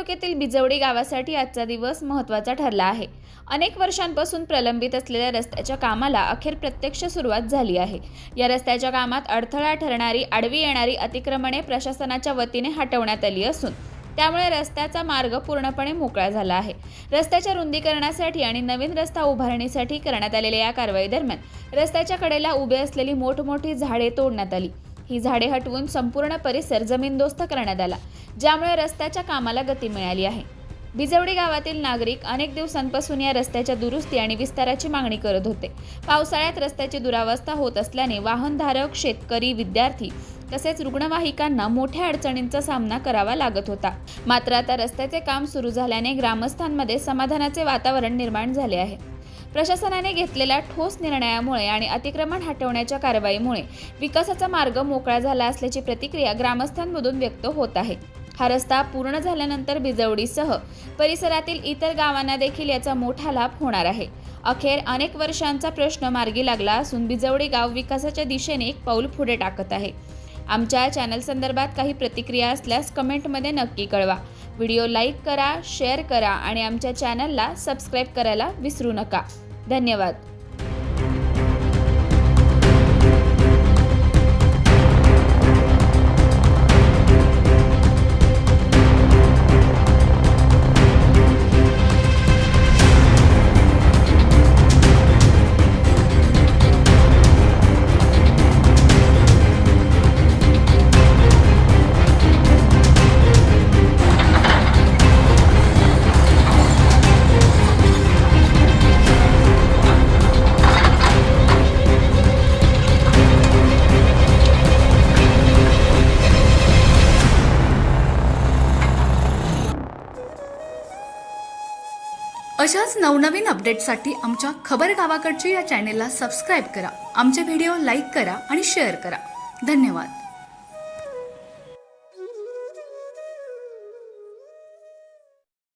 तालुक्यातील बिजवडी गावासाठी आजचा दिवस महत्त्वाचा ठरला आहे। अनेक वर्षांपासून प्रलंबित असलेल्या रस्त्याच्या कामाला अखेर प्रत्यक्ष सुरुवात झाली आहे। या रस्त्याच्या कामात अडथळा ठरणारी आडवी येणारी अतिक्रमणे प्रशासनाच्या वतीने हटवण्यात आली असून त्यामुळे रस्त्याचा मार्ग पूर्णपणे मोकळा झाला आहे। रस्त्याच्या रुंदीकरणासाठी आणि नवीन रस्ता उभारणीसाठी करण्यात आलेल्या या कारवाई दरम्यान रस्त्याच्या कडेला उभे असलेली मोठमोठी झाडे तोडण्यात आली। ही झाडे हटवून संपूर्ण परिसर जमीनदोस्त करण्यात आला, ज्यामुळे रस्त्याच्या कामाला गती मिळाली आहे। बिजवडी गावातील नागरिक अनेक दिवसांपासून या रस्त्याच्या दुरुस्ती आणि विस्ताराची मागणी करत होते। पावसाळ्यात रस्त्याची दुरावस्था होत असल्याने वाहनधारक, शेतकरी, विद्यार्थी तसेच रुग्णवाहिकांना मोठ्या अडचणींचा सामना करावा लागत होता। मात्र आता रस्त्याचे काम सुरू झाल्याने ग्रामस्थांमध्ये समाधानाचे वातावरण निर्माण झाले आहे। प्रशासनाने घेतलेल्या ठोस निर्णयामुळे आणि अतिक्रमण हटवण्याच्या कारवाईमुळे विकासाचा मार्ग मोकळा झाला असल्याची प्रतिक्रिया ग्रामस्थांमधून व्यक्त होत आहे। हा रस्ता पूर्ण झाल्यानंतर बिजवडीसह परिसरातील इतर गावांना देखील याचा मोठा लाभ होणार आहे। अखेर अनेक वर्षांचा प्रश्न मार्गी लागला असून बिजवडी गाव विकासाच्या दिशेने एक पाऊल पुढे टाकत आहे। आमच्या चॅनल संदर्भात काही प्रतिक्रिया असल्यास कमेंटमध्ये नक्की कळवा। व्हिडिओ लाईक करा, शेअर करा आणि आमच्या चॅनलला सबस्क्राईब करायला विसरू नका। धन्यवाद। अशाच नवनवीन अपडेट्ससाठी आमच्या खबर गावाकडची या चॅनेलला सबस्क्राईब करा, आमचे व्हिडिओ लाईक करा आणि शेअर करा। धन्यवाद।